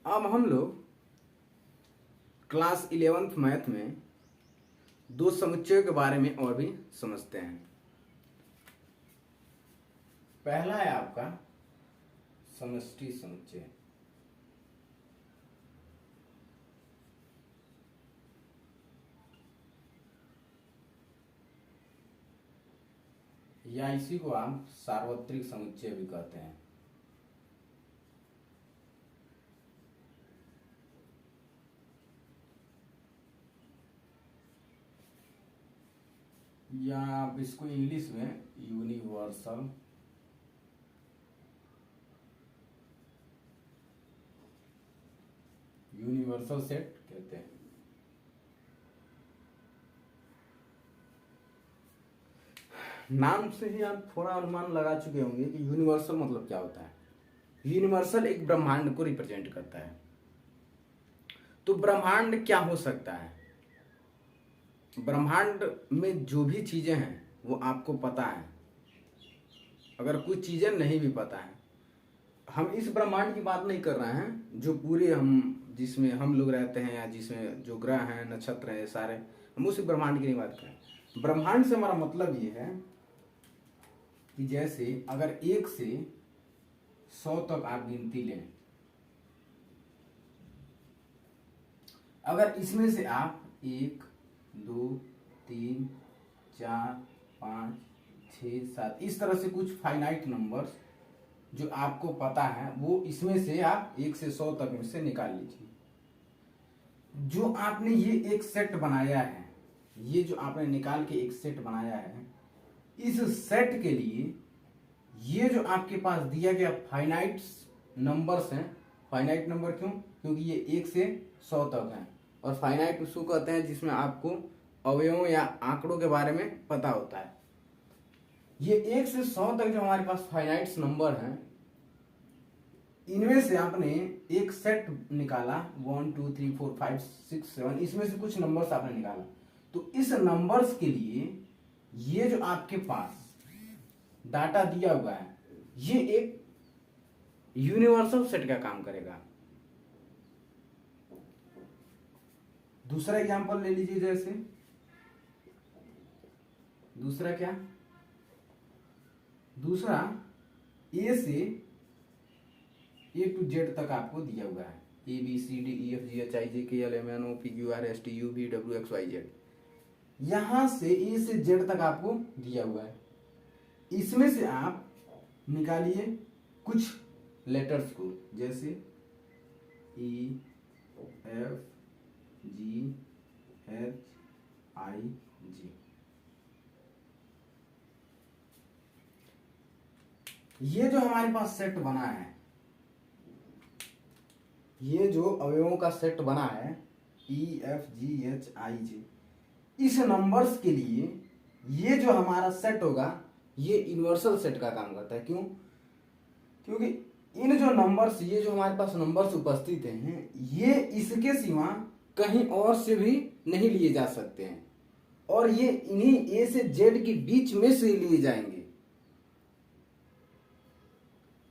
अब हम लोग क्लास 11th मैथ में दो समुच्चयों के बारे में और भी समझते हैं। पहला है आपका समष्टि समुच्चय। या इसी को आप सार्वत्रिक समुच्चय भी कहते हैं। या आप इसको इंग्लिश में यूनिवर्सल सेट कहते हैं। नाम से ही आप थोड़ा अनुमान लगा चुके होंगे कि यूनिवर्सल मतलब क्या होता है। यूनिवर्सल एक ब्रह्मांड को रिप्रेजेंट करता है। तो ब्रह्मांड क्या हो सकता है? ब्रह्मांड में जो भी चीजें हैं वो आपको पता है। अगर कुछ चीजें नहीं भी पता है, हम इस ब्रह्मांड की बात नहीं कर रहे हैं जो पूरे हम जिसमें हम लोग रहते हैं या जिसमें जो ग्रह हैं, नक्षत्र हैं, सारे, हम उसी ब्रह्मांड की नहीं बात कर रहे हैं। ब्रह्मांड से हमारा मतलब ये है कि जैसे अगर 1 से 100 तक आप गिनती लें, अगर इसमें से आप 1 2 3 4 5 6 7 इस तरह से कुछ फाइनाइट नंबर्स जो आपको पता है वो इसमें से आप 1 से 100 तक में से निकाल लीजिए। जो आपने ये एक सेट बनाया है, ये जो आपने निकाल के एक सेट बनाया है, इस सेट के लिए ये जो आपके पास दिया गया फाइनाइट नंबर्स हैं। फाइनाइट नंबर क्यों? क्योंकि ये 1 से 100 तक है। और फाइनाइट उसको कहते हैं जिसमें आपको अवयवों या आंकड़ों के बारे में पता होता है। ये 1 से 100 तक जो हमारे पास फाइनाइट नंबर हैं, इनमें से आपने एक सेट निकाला 1 2 3 4 5 6 7, इसमें से कुछ नंबर्स आपने निकाला। तो इस नंबर्स के लिए ये जो आपके पास डाटा दिया हुआ है, ये एक यूनिवर्सल सेट का काम करेगा। दूसरा एग्जांपल ले लीजिए। जैसे दूसरा क्या? दूसरा ए से ए टू जेड तक आपको दिया हुआ है। ABCDEFGHIJKLMNOPQRSTUVWXYZ, यहां से ए से जेड तक आपको दिया हुआ है। इसमें से आप निकालिए कुछ लेटर्स को, जैसे EFGHIJ। ये जो हमारे पास सेट बना है, ये जो अवयवों का सेट बना है EFGHIJ, इस नंबर्स के लिए ये जो हमारा सेट होगा ये यूनिवर्सल सेट का काम करता है। क्यों? क्योंकि इन जो नंबर्स, ये जो हमारे पास नंबर्स उपस्थित हैं, ये इसके सिवा कहीं और से भी नहीं लिए जा सकते हैं, और ये इन्हीं ए से जेड के बीच में से लिए जाएंगे।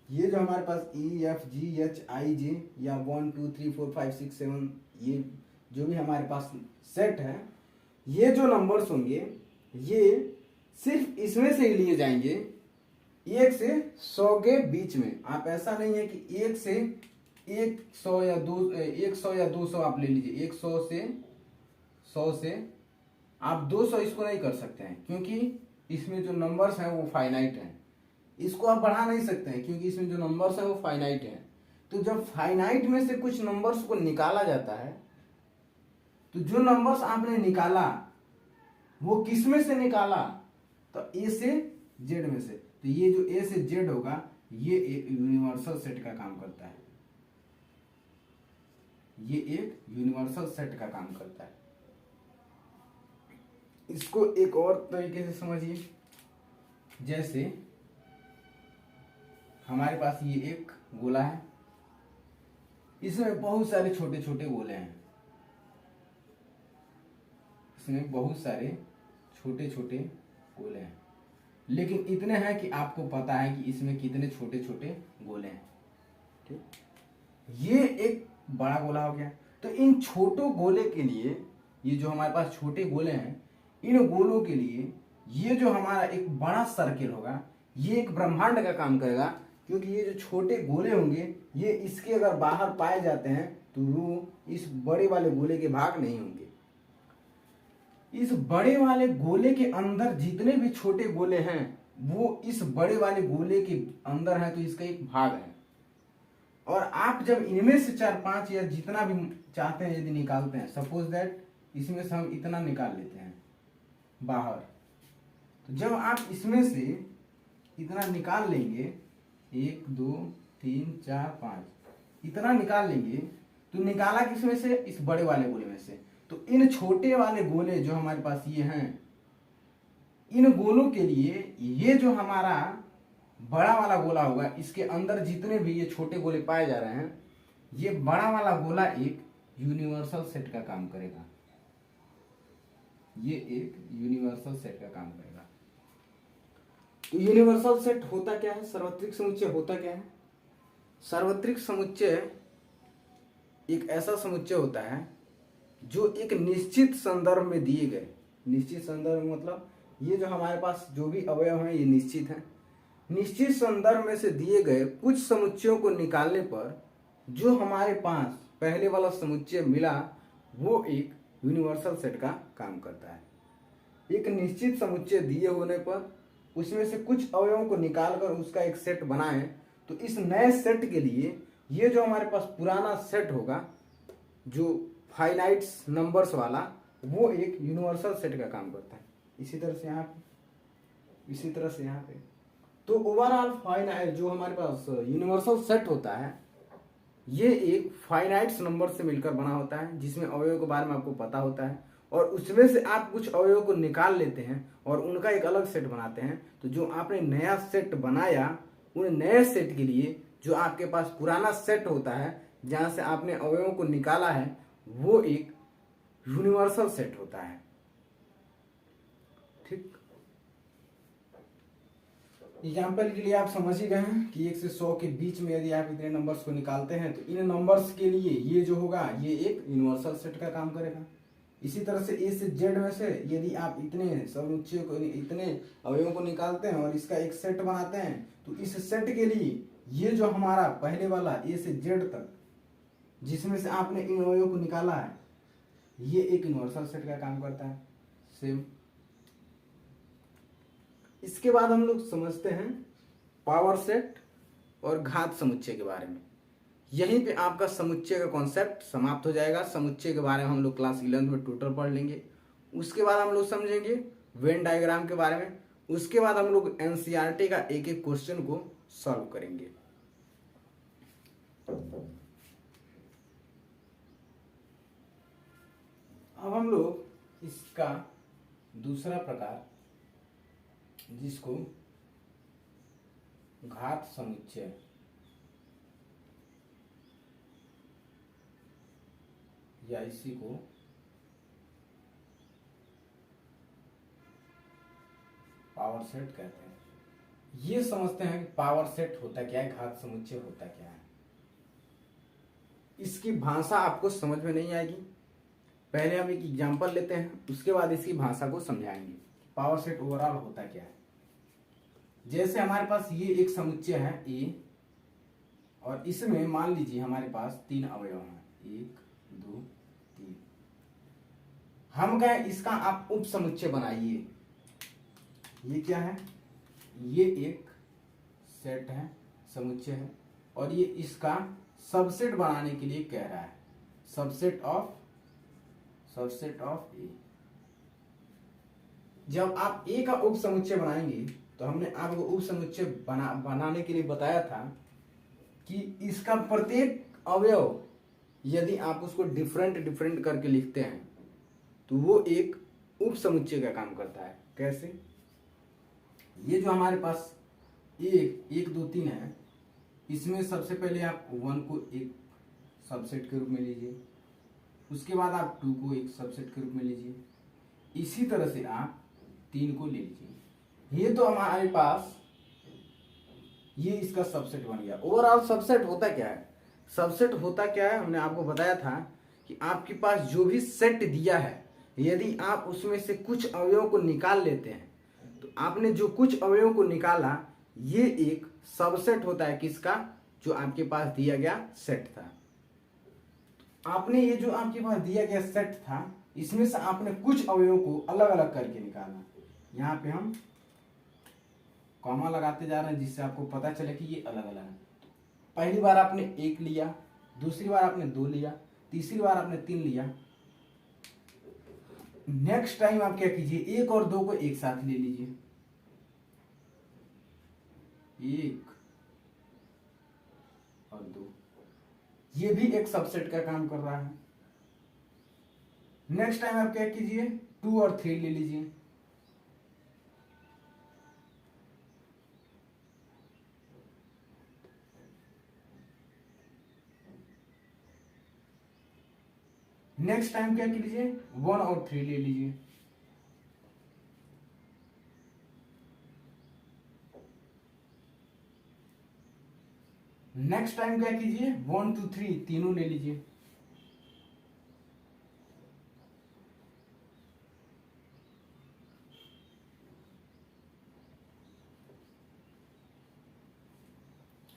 ये जो हमारे पास EFGHIJ या 1 2 3 4 5 6 7, ये जो भी हमारे पास सेट है, ये जो नंबर्स होंगे ये सिर्फ इसमें से ही लिए जाएंगे 1 से 100 के बीच में। आप ऐसा नहीं है कि 1 से 100 या 200 आप ले लीजिए। 100 से 100 से आप 200 इसको नहीं कर सकते हैं, क्योंकि इसमें जो नंबर्स हैं वो फाइनाइट हैं। इसको आप बढ़ा नहीं सकते हैं क्योंकि इसमें जो नंबर्स हैं वो फाइनाइट हैं। तो जब फाइनाइट में से कुछ नंबर्स को निकाला जाता है, तो जो नंबर्स आपने निकाला वो किस में से निकाला? तो ए से जेड में से। तो ये जो ए से जेड होगा ये एक यूनिवर्सल सेट का काम करता है। ये एक यूनिवर्सल सेट का काम करता है। इसको एक और तरीके से समझिए। जैसे हमारे पास ये एक गोला है, इसमें बहुत सारे छोटे छोटे गोले हैं। इसमें बहुत सारे छोटे छोटे गोले हैं, लेकिन इतने हैं कि आपको पता है कि इसमें कितने छोटे छोटे गोले हैं। ठीक, ये एक बड़ा गोला हो गया। तो इन छोटों गोले के लिए, ये जो हमारे पास छोटे गोले हैं, इन गोलों के लिए ये जो हमारा एक बड़ा सर्किल होगा, ये एक ब्रह्मांड का काम करेगा, क्योंकि ये जो छोटे गोले होंगे ये इसके अगर बाहर पाए जाते हैं तो वो इस बड़े वाले गोले के भाग नहीं होंगे। इस बड़े वाले गोले के अंदर जितने भी छोटे गोले हैं वो इस बड़े वाले गोले के अंदर है, तो इसका एक भाग है। और आप जब इनमें से 4-5 या जितना भी चाहते हैं यदि निकालते हैं, सपोज दैट इसमें से हम इतना निकाल लेते हैं बाहर, तो जब आप इसमें से इतना निकाल लेंगे, 1 2 3 4 5 इतना निकाल लेंगे, तो निकाला किसमें से? इस बड़े वाले गोले में से। तो इन छोटे वाले गोले जो हमारे पास ये हैं, इन गोलों के लिए ये जो हमारा बड़ा वाला गोला होगा, इसके अंदर जितने भी ये छोटे गोले पाए जा रहे हैं, ये बड़ा वाला गोला एक यूनिवर्सल सेट का काम करेगा। ये एक यूनिवर्सल सेट का काम करेगा। तो यूनिवर्सल सेट होता क्या है? सार्वत्रिक समुच्चय होता क्या है? सार्वत्रिक समुच्चय एक ऐसा समुच्चय होता है जो एक निश्चित संदर्भ में दिए गए, निश्चित संदर्भ मतलब ये जो हमारे पास जो भी अवयव हैं ये निश्चित हैं, निश्चित संदर्भ में से दिए गए कुछ समुच्चयों को निकालने पर जो हमारे पास पहले वाला समुच्चय मिला वो एक यूनिवर्सल सेट का काम करता है। एक निश्चित समुच्चय दिए होने पर उसमें से कुछ अवयवों को निकालकर उसका एक सेट बनाएं, तो इस नए सेट के लिए ये जो हमारे पास पुराना सेट होगा जो फाइनाइट नंबर्स वाला, वो एक यूनिवर्सल सेट का काम करता है। इसी तरह से यहाँ पे, इसी तरह से यहाँ पे। तो ओवरऑल फाइनाइट जो हमारे पास यूनिवर्सल सेट होता है ये एक फाइनाइट नंबर से मिलकर बना होता है, जिसमें अवयव के बारे में आपको पता होता है, और उसमें से आप कुछ अवयव को निकाल लेते हैं और उनका एक अलग सेट बनाते हैं। तो जो आपने नया सेट बनाया, उन नए सेट के लिए जो आपके पास पुराना सेट होता है जहां से आपने अवयवों को निकाला है, वो एक यूनिवर्सल सेट होता है। ठीक, एग्जाम्पल के लिए आप समझ ही गए हैं कि 1 से 100 के बीच में यदि आप इतने नंबर्स को निकालते हैं तो इन नंबर्स के लिए ये जो होगा ये एक यूनिवर्सल सेट का काम करेगा। इसी तरह से A से Z में से यदि आप इतने समुच्चयों को, इतने अवयवों को निकालते हैं और इसका एक सेट बनाते हैं, तो इस सेट के लिए ये जो हमारा पहले वाला A से Z तक जिसमें से आपने इन अवयवों को निकाला है, ये एक यूनिवर्सल सेट का काम करता है। सेम इसके बाद हम लोग समझते हैं पावर सेट और घात समुच्चय के बारे में। यहीं पे आपका समुच्चय का कॉन्सेप्ट समाप्त हो जाएगा। समुच्चय के बारे में हम लोग क्लास 11 में टोटल पढ़ लेंगे। उसके बाद हम लोग समझेंगे वेन डायग्राम के बारे में। उसके बाद हम लोग एनसीईआरटी का एक एक क्वेश्चन को सॉल्व करेंगे। अब हम लोग इसका दूसरा प्रकार, जिसको घात समुच्चय या इसी को पावर सेट कहते हैं। ये समझते हैं कि पावर सेट होता क्या है, घात समुच्चय होता क्या है। इसकी भाषा आपको समझ में नहीं आएगी। पहले हम एक एग्जांपल लेते हैं, उसके बाद इसकी भाषा को समझाएंगे। पावर सेट ओवरऑल होता क्या है। जैसे हमारे पास ये एक समुच्चय है A, और इसमें मान लीजिए हमारे पास 3 अवयव हैं, 1 2 3। हम कहें इसका आप उप समुच्चय बनाइए। ये क्या है? ये एक सेट है, समुच्चय है, और ये इसका सबसेट बनाने के लिए कह रहा है, सबसेट ऑफ A। जब आप A का उप समुच्चय बनाएंगे तो हमने आपको उप समुच्चय बनाने के लिए बताया था कि इसका प्रत्येक अवयव यदि आप उसको डिफरेंट करके लिखते हैं तो वो एक उप समुच्चय का काम करता है। कैसे? ये जो हमारे पास 1 2 3 है, इसमें सबसे पहले आप 1 को एक सबसेट के रूप में लीजिए, उसके बाद आप 2 को एक सबसेट के रूप में लीजिए, इसी तरह से आप 3 को ले लीजिए। ये तो हमारे पास ये इसका सबसेट बन गया। ओवरऑल सबसेट होता क्या है? सबसेट होता क्या है, हमने आपको बताया था कि आपके पास जो भी सेट दिया है, यदि आप उसमें से कुछ अवयवों को निकाल लेते हैं, तो आपने जो कुछ अवयवों को निकाला ये एक सबसेट होता है किसका, जो आपके पास दिया गया सेट था। आपने ये जो आपके पास दिया गया सेट था, इसमें से आपने कुछ अवयवों को अलग अलग करके निकाला। यहाँ पे हम कॉमा लगाते जा रहे हैं जिससे आपको पता चले कि ये अलग अलग है। पहली बार आपने 1 लिया, दूसरी बार आपने 2 लिया, तीसरी बार आपने 3 लिया। नेक्स्ट टाइम आप क्या कीजिए, 1 और 2 को एक साथ ले लीजिए, 1 और 2, ये भी एक सबसेट का काम कर रहा है। नेक्स्ट टाइम आप क्या कीजिए, 2 और 3 ले लीजिए, नेक्स्ट टाइम क्या कीजिए, 1 और 3 ले लीजिए, नेक्स्ट टाइम क्या कीजिए, 1 2 3 तीनों ले लीजिए,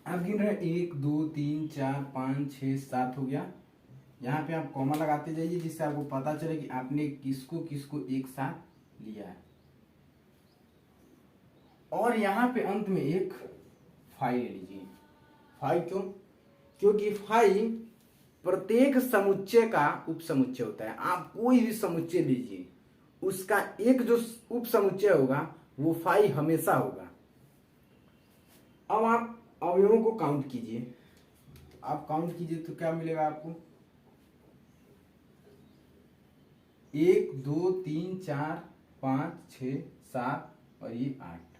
आप गिन रहे 1 2 3 4 5 6 7 हो गया। यहाँ पे आप कॉमा लगाते जाइए जिससे आपको पता चले कि आपने किसको किसको एक साथ लिया है। और यहाँ पे अंत में एक फाई ले लीजिए। फाई क्यों? क्योंकि फाई प्रत्येक समुच्चय का उपसमुच्चय होता है। आप कोई भी समुच्चय लीजिए, उसका एक जो उपसमुच्चय होगा वो फाई हमेशा होगा। अब आप अवयवों को काउंट कीजिए, आप काउंट कीजिए तो क्या मिलेगा आपको, 1 2 3 4 5 6 7 और ये 8।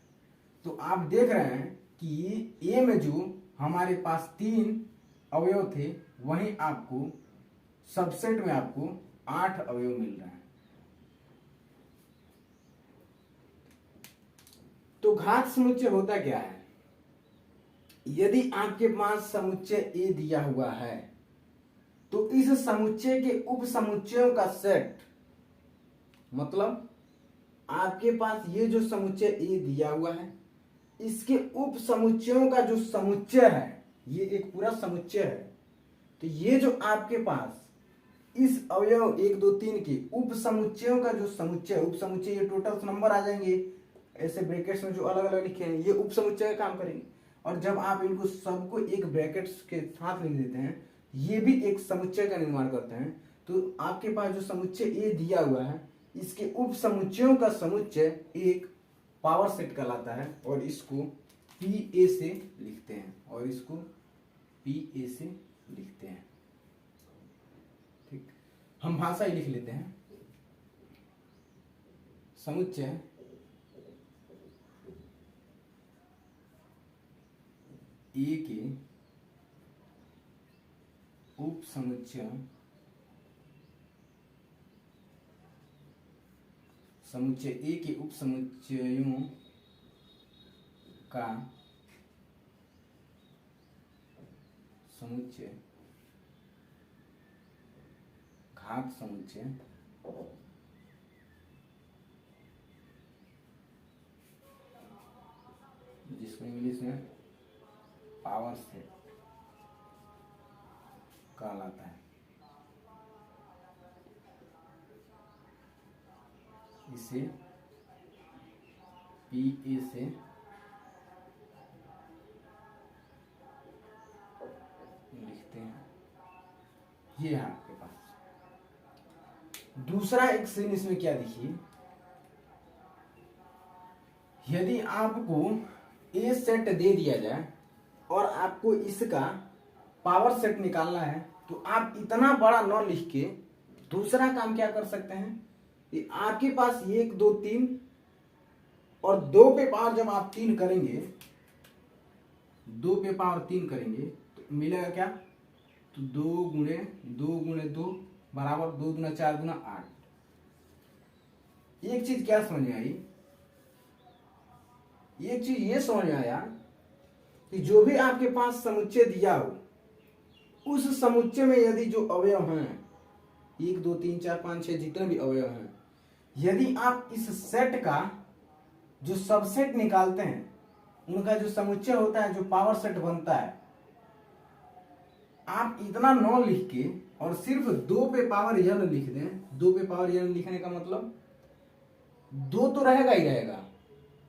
तो आप देख रहे हैं कि ए में जो हमारे पास 3 अवयव थे, वहीं आपको सबसेट में आपको 8 अवयव मिल रहे हैं। तो घात समुच्चय होता क्या है? यदि आपके पास समुच्चय ए दिया हुआ है तो इस समुच्चय के उप समुच्चयों का सेट, मतलब आपके पास ये जो समुच्चय ए दिया हुआ है, इसके उप समुच्चयों का जो समुच्चय है, ये एक पूरा समुच्चय है। तो ये जो आपके पास इस अवयव 1 2 3 के उप समुच्चयों का जो समुच्चय, उप समुच्चय ये टोटल नंबर आ जाएंगे, ऐसे ब्रैकेट्स में जो अलग अलग लिखे हैं ये उप समुच्चय का काम करेंगे। और जब आप इनको सबको एक ब्रैकेट्स के साथ लिख देते हैं, ये भी एक समुच्चय का निर्माण करते हैं। तो आपके पास जो समुच्चय ए दिया हुआ है, इसके उप समुच्चयों का समुच्चय एक पावर सेट कहलाता है, और इसको पी ए से लिखते हैं, और इसको पी ए से लिखते हैं। ठीक, हम भाषा ही लिख लेते हैं। समुच्चय ए के उप समुच्चय समुच्चय ए के उप समुच्चयों का समुच्चय घात समुच्चय जिसको इंग्लिश में पावर सेट कहलाता है। इसे पी ए से लिखते हैं। ये है आपके पास। दूसरा एक सीन इसमें क्या देखिए, यदि आपको ए सेट दे दिया जाए और आपको इसका पावर सेट निकालना है, तो आप इतना बड़ा न लिख के दूसरा काम क्या कर सकते हैं कि आपके पास 1 2 3 और 2 पे पावर जब आप 3 करेंगे, 2 पे पावर 3 करेंगे तो मिलेगा क्या, तो 2 गुणे 2 बराबर 2 दूना 4 दूना 8। एक चीज क्या समझ में आई, एक चीज ये समझ में आया कि जो भी आपके पास समुच्चय दिया हो, उस समुच्चय में यदि जो अवयव हैं 1 2 3 4 5 6 जितने भी अवयव हैं, यदि आप इस सेट का जो सबसेट निकालते हैं, उनका जो समुच्चय होता है, जो पावर सेट बनता है, आप इतना 9 लिख के और सिर्फ 2 पे पावर n लिख दें। 2 पे पावर n लिखने का मतलब 2 तो रहेगा ही रहेगा,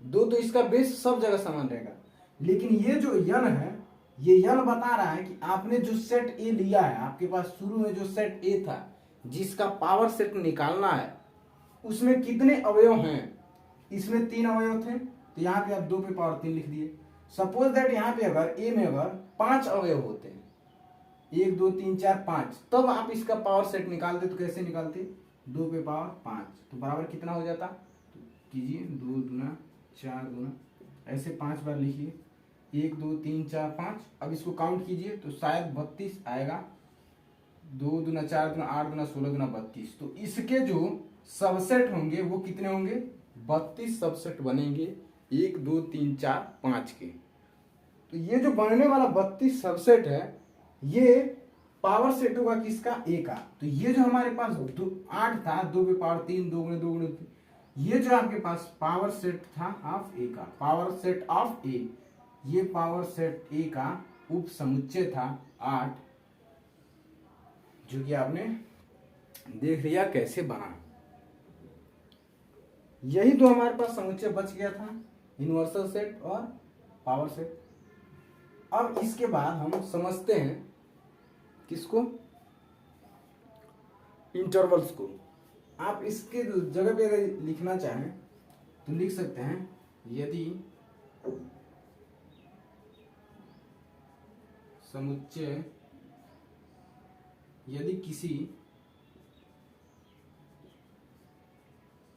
2 तो इसका बेस सब जगह समान रहेगा, लेकिन ये जो n है, ये n बता रहा है कि आपने जो सेट A लिया है, आपके पास शुरू में जो सेट A था जिसका पावर सेट निकालना है, उसमें कितने अवयव हैं। इसमें 3 अवयव थे, तो यहाँ पे आप 2 पे पावर 3 लिख दिए। सपोज दैट यहाँ पे अगर A में अगर 5 अवयव होते हैं, 1 2 3 4 5, तब आप इसका पावर सेट निकालते। तो कैसे निकालते? 2 पे पावर 5, तो बराबर कितना हो जाता? तो कीजिए 2 दूना 4 दूना, ऐसे 5 बार लिखिए, 1 2 3 4 5। अब इसको काउंट कीजिए तो शायद 32 आएगा। 2 दूना 4 दूना 8 दूना 16 दूना 32। तो इसके जो सबसेट होंगे वो कितने होंगे? 32 सबसेट बनेंगे 1 2 3 4 5 के। तो ये जो बनने वाला 32 सबसेट है, ये पावर सेट होगा किसका? A का। तो ये जो हमारे पास 8 था, 2 पे पावर 3, 2 गुणे 2 गुणे 3, ये जो आपके पास पावर सेट था ऑफ A का, पावर सेट ऑफ A, ये पावर सेट A का उप समुच्चय था 8, जो कि आपने देख लिया कैसे बना। यही तो हमारे पास समुच्चय बच गया था, यूनिवर्सल सेट और पावर सेट। अब इसके बाद हम समझते हैं किसको? इंटरवल्स को। आप इसके जगह पे अगर लिखना चाहें तो लिख सकते हैं, यदि समुच्चय, यदि किसी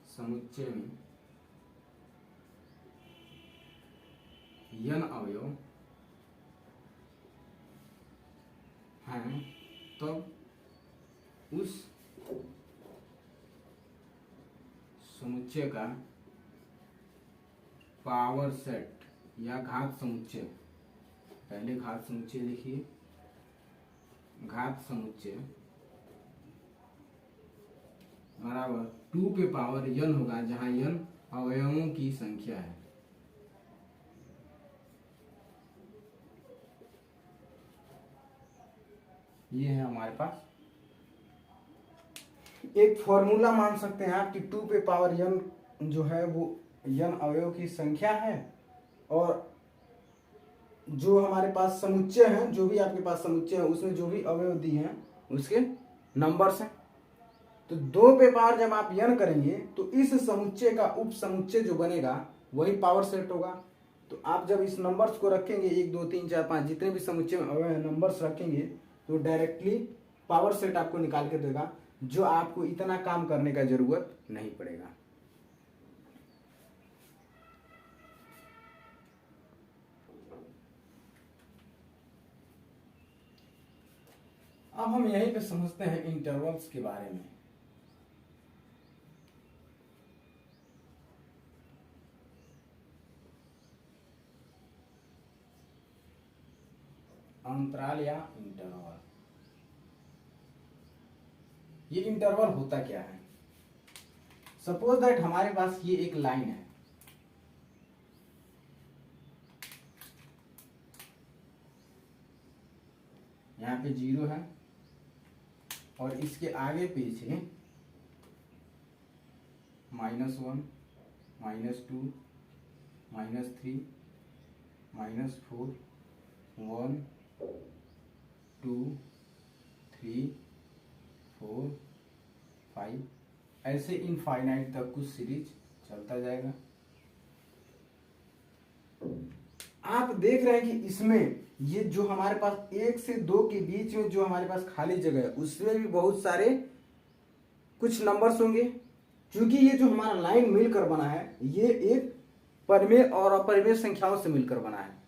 समुच्चय में n अवयव हैं, तब उस समुच्चय का पावर सेट या घात समुच्चय, पहले घात समुच्चय लिखिए, घात समुच्चय बराबर 2 पे पावर n होगा, जहां n अवयवों की संख्या है। ये है हमारे पास एक फॉर्मूला, मान सकते हैं आप कि 2 पे पावर n जो है वो n अवयव की संख्या है, और जो हमारे पास समुच्चय है, जो भी आपके पास समुच्चय है, उसमें जो भी अवयव दिए हैं उसके नंबर्स हैं। तो 2 पे पावर जब आप n करेंगे तो इस समुच्चय का उप समुच्चय जो बनेगा वही पावर सेट होगा। तो आप जब इस नंबर्स को रखेंगे 1 2 3 4 5, जितने भी समुच्चय में अवयव नंबर्स रखेंगे, तो डायरेक्टली पावर सेट आपको निकाल के देगा, जो आपको इतना काम करने का जरूरत नहीं पड़ेगा। अब हम यहीं पे समझते हैं इंटरवल्स के बारे में। अंतराल या इंटरवल, ये इंटरवल होता क्या है? सपोज दैट हमारे पास ये एक लाइन है, यहाँ पे 0 है, और इसके आगे पीछे -1 -2 -3 -4 1 2 3 4 5, ऐसे इनफाइनाइट तक कुछ सीरीज चलता जाएगा। आप देख रहे हैं कि इसमें ये जो हमारे पास 1 से 2 के बीच में जो हमारे पास खाली जगह है, उसमें भी बहुत सारे कुछ नंबर्स होंगे, क्योंकि ये जो हमारा लाइन मिलकर बना है, ये एक परिमेय और अपरिमेय संख्याओं से मिलकर बना है।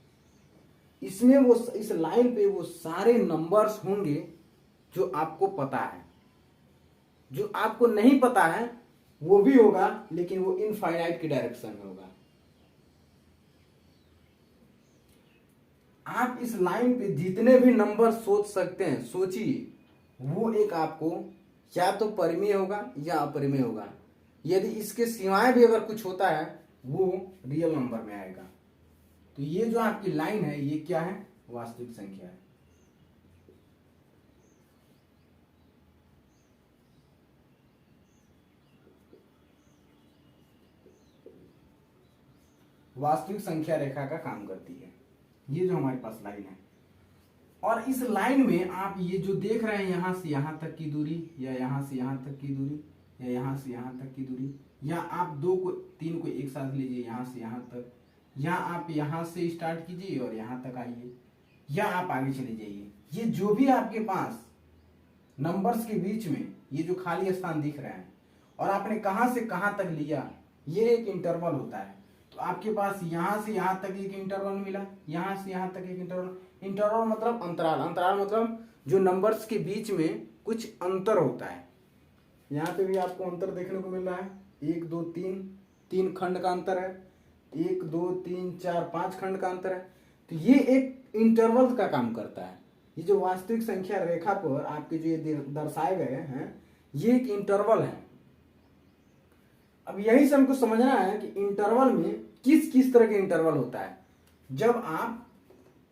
इसमें वो इस लाइन पे वो सारे नंबर्स होंगे जो आपको पता है। जो आपको नहीं पता है वो भी होगा, लेकिन वो इनफाइनाइट की डायरेक्शन में होगा। आप इस लाइन पे जितने भी नंबर सोच सकते हैं सोचिए, वो एक आपको या तो परिमेय होगा या अपरिमेय होगा। यदि इसके सिवाय भी अगर कुछ होता है वो रियल नंबर में आएगा। तो ये जो आपकी लाइन है ये क्या है, वास्तविक संख्या है। वास्तविक संख्या रेखा का काम करती है ये जो हमारे पास लाइन है। और इस लाइन में आप ये जो देख रहे हैं यहां से यहां तक की दूरी, या यहां से यहां तक की दूरी, या यहां से यहां तक की दूरी, या आप दो को तीन को एक साथ लीजिए यहां से यहां तक, या आप यहां से स्टार्ट कीजिए और यहां तक आइए, या आप आगे चले जाइए। ये जो भी आपके पास नंबर्स के बीच में ये जो खाली स्थान दिख रहे हैं और आपने कहां से कहां तक लिया, ये एक इंटरवल होता है। तो आपके पास यहां से यहां तक एक इंटरवल मिला, यहां से यहां तक एक इंटरवल। इंटरवल मतलब अंतराल, अंतराल मतलब जो नंबर्स के बीच में कुछ अंतर होता है। यहाँ पे भी आपको अंतर देखने को मिल रहा है, 1 2 3, 3 खंड का अंतर है, 1 2 3 4 5 खंड का अंतर है। तो ये एक इंटरवल का काम करता है। ये जो वास्तविक संख्या रेखा पर आपके जो ये दर्शाए गए हैं ये एक इंटरवल है। अब यही से हमको समझना है कि इंटरवल में किस किस तरह के इंटरवल होता है। जब आप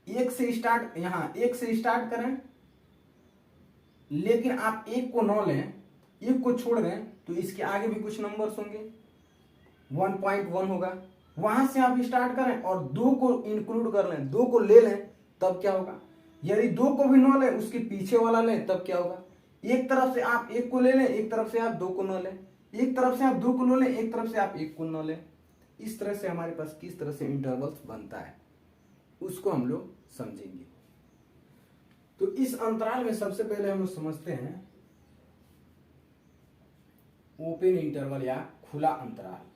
एक से स्टार्ट, यहां एक से स्टार्ट करें लेकिन आप एक को न लें, एक को छोड़ दें, तो इसके आगे भी कुछ नंबर्स होंगे, 1.1 होगा। वहां से आप स्टार्ट करें और 2 को इंक्लूड कर लें, 2 को ले लें, तब क्या होगा। यदि 2 को भी न लें, उसके पीछे वाला लें, तब क्या होगा। एक तरफ से आप 1 को ले लें, एक तरफ से आप 2 को न लें, एक तरफ से आप 2 को न लें, एक तरफ से आप 1 को न लें। इस तरह से हमारे पास किस तरह से इंटरवल्स बनता है उसको हम लोग समझेंगे। तो इस अंतराल में सबसे पहले हम लोग समझते हैं ओपन इंटरवल या खुला अंतराल।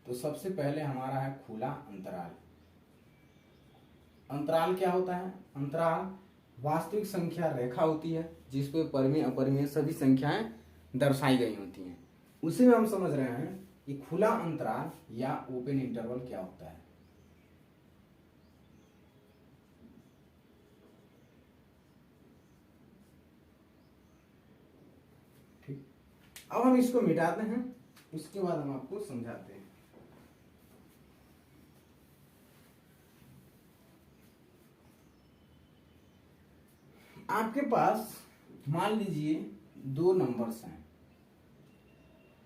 तो सबसे पहले हमारा है खुला अंतराल। अंतराल क्या होता है, अंतराल वास्तविक संख्या रेखा होती है जिस पे परिमेय अपरिमेय सभी संख्याएं दर्शाई गई होती हैं। उसी में हम समझ रहे हैं कि खुला अंतराल या ओपन इंटरवल क्या होता है। ठीक, अब हम इसको मिटाते हैं, उसके बाद हम आपको समझाते हैं। आपके पास मान लीजिए 2 नंबर्स हैं,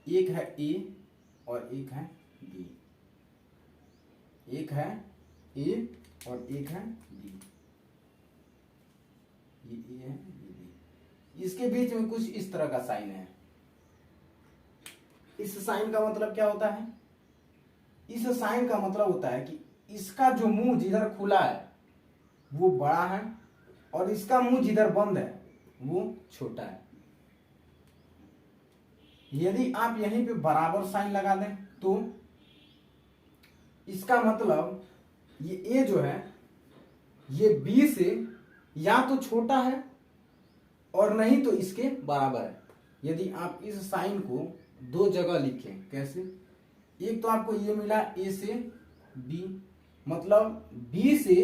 एक है ए और एक है बी। एक है ए और एक है बी, ये ए है ये बी। इसके बीच में कुछ इस तरह का साइन है। इस साइन का मतलब क्या होता है, इस साइन का मतलब होता है कि इसका जो मुंह जिधर खुला है वो बड़ा है और इसका मुंह जिधर बंद है वो छोटा है। यदि आप यहीं पे बराबर साइन लगा दें तो इसका मतलब ये ए जो है ये बी से या तो छोटा है और नहीं तो इसके बराबर है। यदि आप इस साइन को 2 जगह लिखें, कैसे, एक तो आपको ये मिला ए से बी, मतलब बी से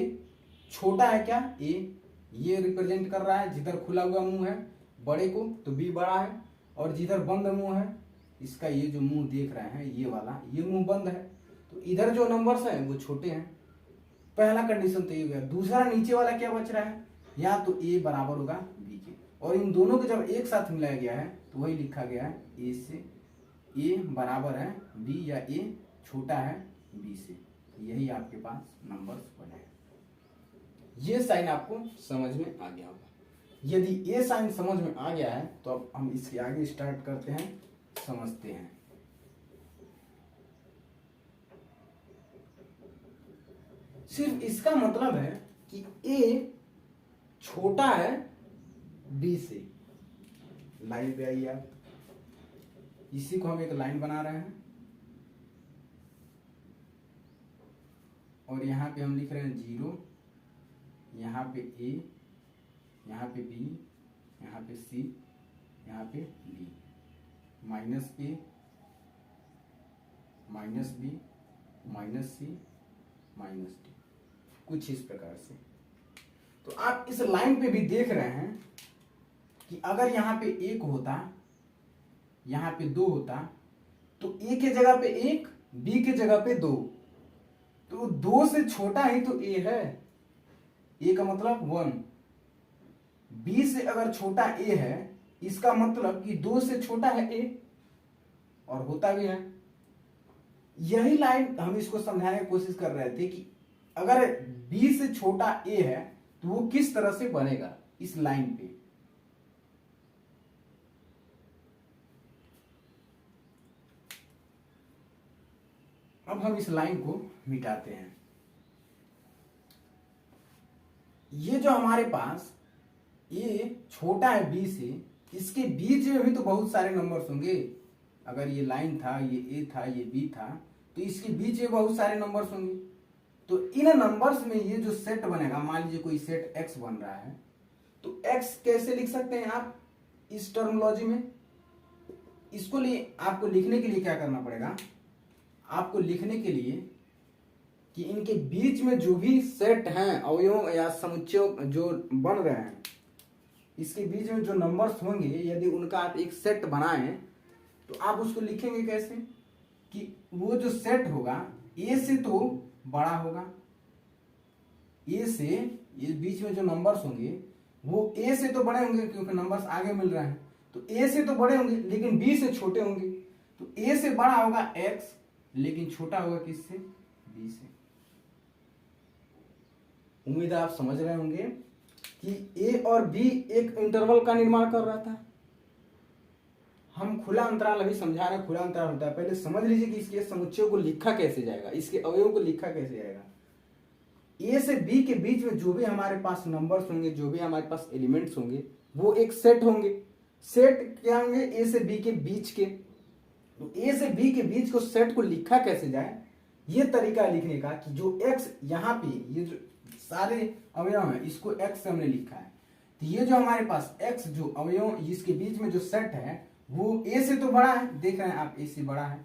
छोटा है क्या ए, ये रिप्रेजेंट कर रहा है जिधर खुला हुआ मुंह है बड़े को तो बी बड़ा है, और जिधर बंद मुंह है इसका ये जो मुंह देख रहे हैं ये वाला, ये मुंह बंद है, तो इधर जो नंबर्स हैं वो छोटे हैं। पहला कंडीशन तो ये हो गया। दूसरा नीचे वाला क्या बच रहा है, या तो ए बराबर होगा बी के, और इन दोनों को जब एक साथ मिलाया गया है तो वही लिखा गया है ए से, ए बराबर है बी या ए छोटा है बी से। यही आपके पास नंबर्स बने हैं। ये साइन आपको समझ में आ गया होगा। यदि ये साइन समझ में आ गया है तो अब हम इसके आगे स्टार्ट करते हैं, समझते हैं। सिर्फ इसका मतलब है कि ए छोटा है बी से। लाइन पे आइए आप, इसी को हम एक लाइन बना रहे हैं और यहाँ पे हम लिख रहे हैं 0, यहाँ पे ए, यहाँ पे बी, यहाँ पे सी, यहाँ पे डी, माइनस ए, माइनस बी, माइनस सी, माइनस डी। कुछ इस प्रकार से। तो आप इस लाइन पे भी देख रहे हैं कि अगर यहाँ पे 1 होता, यहाँ पे 2 होता, तो A के जगह पे 1, B के जगह पे 2, तो 2 से छोटा ही तो A है। A का मतलब 1, B से अगर छोटा A है इसका मतलब कि 2 से छोटा है A, और होता भी है। यही लाइन हम इसको समझाने की कोशिश कर रहे थे कि अगर B से छोटा A है तो वो किस तरह से बनेगा इस लाइन पे। अब हम इस लाइन को मिटाते हैं। ये जो हमारे पास ये छोटा है B से, इसके बीच में भी तो बहुत सारे नंबर्स होंगे। अगर ये लाइन था, ये A था, ये B था, तो इसके बीच में बहुत सारे नंबर्स होंगे। तो इन नंबर्स में ये जो सेट बनेगा, मान लीजिए कोई सेट X बन रहा है, तो X कैसे लिख सकते हैं आप इस टर्मिनोलॉजी में? इसको लिए आपको लिखने के लिए क्या करना पड़ेगा? आपको लिखने के लिए कि इनके बीच में जो भी सेट हैं, अवयव या समुच्चय जो बन रहे हैं, इसके बीच में जो नंबर्स होंगे, यदि उनका आप एक सेट बनाएं तो आप उसको लिखेंगे कैसे कि वो जो सेट होगा A से तो बड़ा होगा, A से ये बीच में जो नंबर्स होंगे वो A से तो बड़े होंगे क्योंकि नंबर्स आगे मिल रहे हैं, तो A से तो बड़े होंगे लेकिन B से छोटे होंगे। तो A से बड़ा होगा X, लेकिन छोटा होगा किससे? B से। उम्मीद है आप समझ रहे होंगे कि A और B एक इंटरवल का निर्माण कर रहा था। हम खुला अंतराल अभी समझा रहे हैं, खुला अंतराल होता है। पहले समझ लीजिए कि इसके समुच्चय को लिखा कैसे जाएगा, इसके अवयव को लिखा कैसे जाएगा। A से B के बीच में जो भी हमारे पास नंबर्स होंगे, जो भी हमारे पास एलिमेंट्स होंगे, वो एक सेट होंगे। सेट क्या होंगे? A से B के बीच के। तो A से B के बीच को सेट को लिखा कैसे जाए, ये तरीका लिखने का कि जो X यहाँ पे ये जो सारे अवयव हैं इसको X से हमने लिखा है। तो ये जो हमारे पास X जो अवयव इसके बीच में जो सेट है वो A से तो बड़ा है, देख रहे हैं आप A से बड़ा है,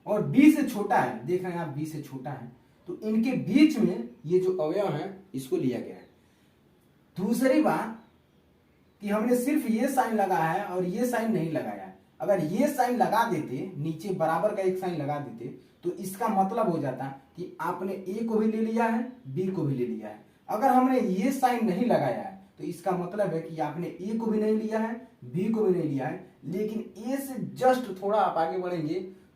और B से छोटा है, देख रहे हैं आप B से छोटा है। तो इनके बीच में ये जो अवयव है इसको लिया गया है। दूसरी बात कि हमने सिर्फ ये साइन लगाया है और ये साइन नहीं लगाया है। अगर ये साइन लगा देते, नीचे बराबर का एक साइन लगा देते, तो इसका मतलब हो जाता कि आपने A को भी ले लिया है, B को भी ले लिया है। अगर हमने ये साइन नहीं लगाया है तो इसका मतलब है कि आपने A को भी नहीं लिया है, B को भी नहीं लिया है, लेकिन A से जस्ट थोड़ा आप आगे बढ़ेंगे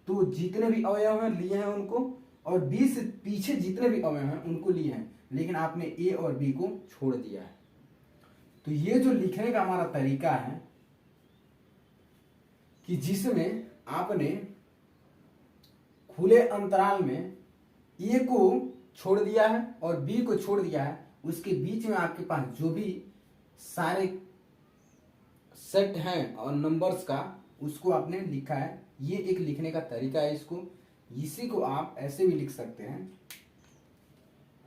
तो जितने भी अवयव हैं लिए हैं उनको, और B से पीछे जितने भी अवयव हैं उनको लिए हैं, लेकिन आपने A और B को छोड़ दिया है। तो ये जो लिखने का हमारा तरीका है कि जिसमें आपने खुले अंतराल में A को छोड़ दिया है और B को छोड़ दिया है, उसके बीच में आपके पास जो भी सारे सेट हैं और नंबर्स का, उसको आपने लिखा है। ये एक लिखने का तरीका है। इसी को आप ऐसे भी लिख सकते हैं।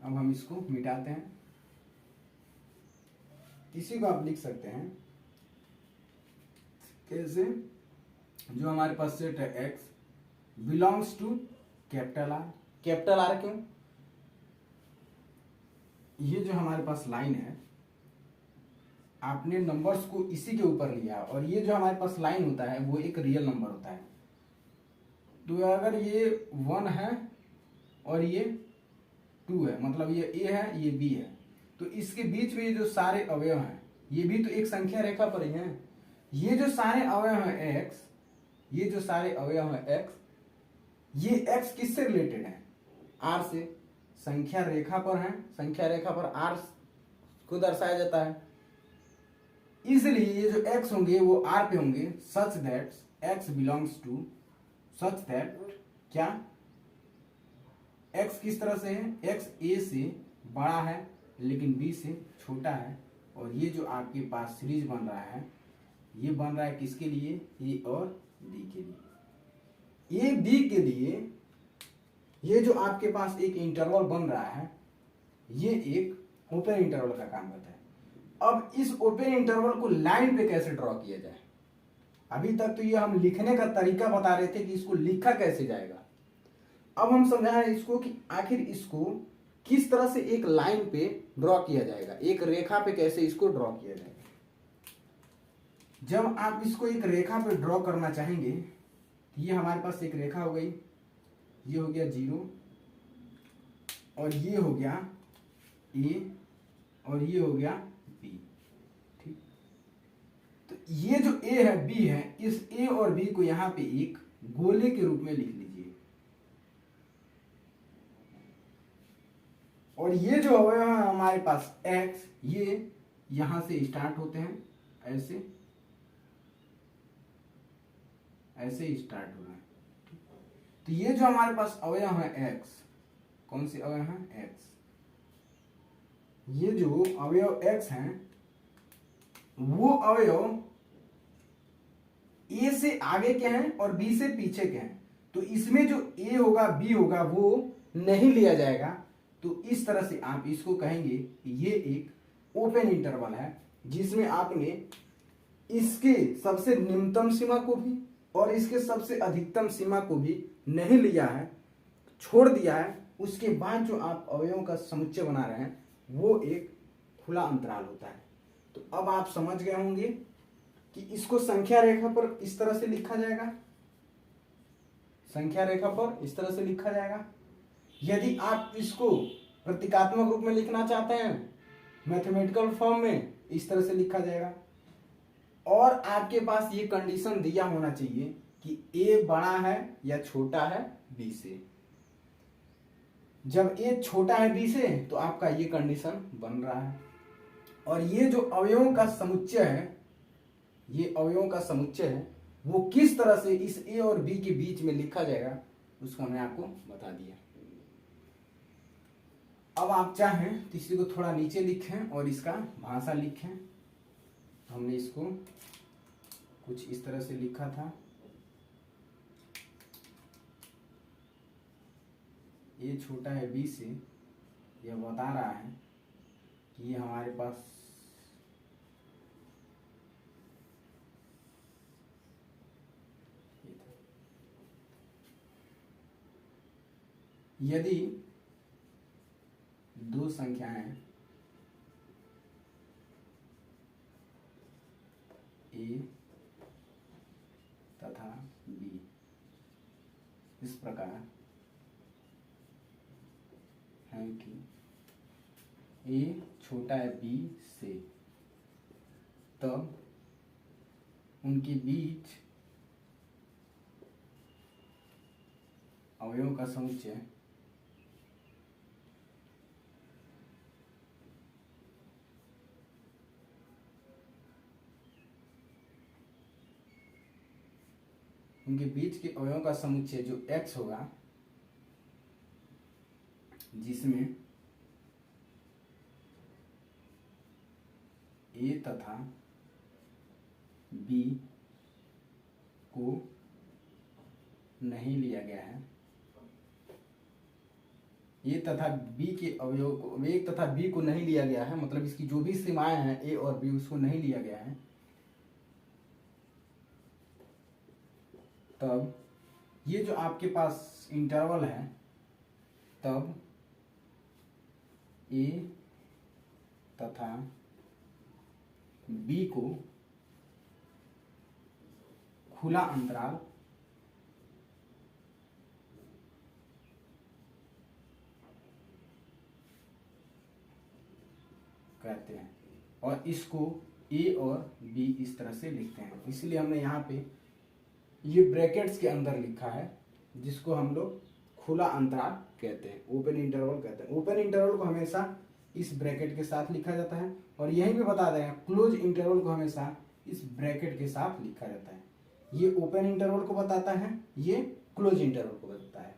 अब हम इसको मिटाते हैं। इसी को आप लिख सकते हैं कैसे? जो हमारे पास सेट है X belongs to capital R। Capital R क्यों? ये जो हमारे पास लाइन है, आपने नंबर्स को इसी के ऊपर लिया, और ये जो हमारे पास लाइन होता है वो एक रियल नंबर होता है। तो अगर ये 1 है और ये 2 है, मतलब ये A है, ये B है, तो इसके बीच में ये जो सारे अवयव हैं ये भी तो एक संख्या रेखा पर ही हैं। ये जो सारे अवयव हैं X, ये जो सारे अवयव हैं X, ये X किससे रिलेटेड है? R से। संख्या रेखा पर है, संख्या रेखा पर R को दर्शाया जाता है, इसलिए ये जो X होंगे वो R पे होंगे। Such that X belongs to, such that क्या X किस तरह से है? X A से बड़ा है लेकिन B से छोटा है। और ये जो आपके पास सीरीज बन रहा है, ये बन रहा है किसके लिए? A और B के लिए। A B के लिए ये जो आपके पास एक इंटरवल बन रहा है, ये एक ओपन इंटरवल का काम करता है। अब इस ओपन इंटरवल को लाइन पे कैसे ड्रॉ किया जाए? अभी तक तो ये हम लिखने का तरीका बता रहे थे कि इसको लिखा कैसे जाएगा। अब हम समझा रहे हैं इसको कि आखिर इसको किस तरह से एक लाइन पे ड्रॉ किया जाएगा, एक रेखा पे कैसे इसको ड्रॉ किया जाएगा। जब आप इसको एक रेखा पे ड्रॉ करना चाहेंगे, ये हमारे पास एक रेखा हो गई, ये हो गया 0 और ये हो गया A और ये हो गया B। ठीक, तो ये जो A है B है, इस A और B को यहां पे एक गोले के रूप में लिख लीजिए। और ये जो अवयव है हमारे पास X, ये यहां से स्टार्ट होते हैं, ऐसे ऐसे स्टार्ट हो रहा है। तो ये जो हमारे पास अवयव है X, कौन से अवयव हैं? X। ये जो अवयव X हैं वो अवयव A से आगे के हैं और B से पीछे के हैं। तो इसमें जो A होगा B होगा वो नहीं लिया जाएगा। तो इस तरह से आप इसको कहेंगे कि ये एक ओपन इंटरवल है, जिसमें आपने इसके सबसे निम्नतम सीमा को भी और इसके सबसे अधिकतम सीमा को भी नहीं लिया है, छोड़ दिया है। उसके बाद जो आप अवयवों का समुच्चय बना रहे हैं वो एक खुला अंतराल होता है। तो अब आप समझ गए होंगे कि इसको संख्या रेखा पर इस तरह से लिखा जाएगा, संख्या रेखा पर इस तरह से लिखा जाएगा। यदि आप इसको प्रतीकात्मक रूप में लिखना चाहते हैं, मैथमेटिकल फॉर्म में, इस तरह से लिखा जाएगा। और आपके पास ये कंडीशन दिया होना चाहिए कि A बड़ा है या छोटा है B से। जब A छोटा है B से तो आपका ये कंडीशन बन रहा है। और ये जो अवयवों का समुच्चय है, ये अवयवों का समुच्चय है, वो किस तरह से इस A और B के बीच में लिखा जाएगा उसको मैं आपको बता दिया। अब आप चाहें तो इसी को थोड़ा नीचे लिखें और इसका भाषा लिखें। हमने इसको कुछ इस तरह से लिखा था, ये छोटा है B से, यह बता रहा है कि ये हमारे पास यदि दो संख्याएं A तथा B इस प्रकार है कि A छोटा है B से, तब उनके बीच अवयवों का समुच्चय उनके बीच के अवयवों का समुच्चय जो X होगा, जिसमें A तथा B को नहीं लिया गया है, A तथा B के अवयव को, A तथा B को नहीं लिया गया है, मतलब इसकी जो भी सीमाएं हैं A और B उसको नहीं लिया गया है, तब ये जो आपके पास इंटरवल है, तब A तथा B को खुला अंतराल कहते हैं। और इसको A और B इस तरह से लिखते हैं। इसलिए हमने यहाँ पे ये ब्रैकेट्स के अंदर लिखा है, जिसको हम लोग खुला अंतराल कहते हैं, ओपन इंटरवल कहते हैं। ओपन इंटरवल को हमेशा इस ब्रैकेट के साथ लिखा जाता है, और यही भी बता दें क्लोज इंटरवल को हमेशा इस ब्रैकेट के साथ लिखा जाता है। ये ओपन इंटरवल को बताता है, ये क्लोज इंटरवल को बताता है।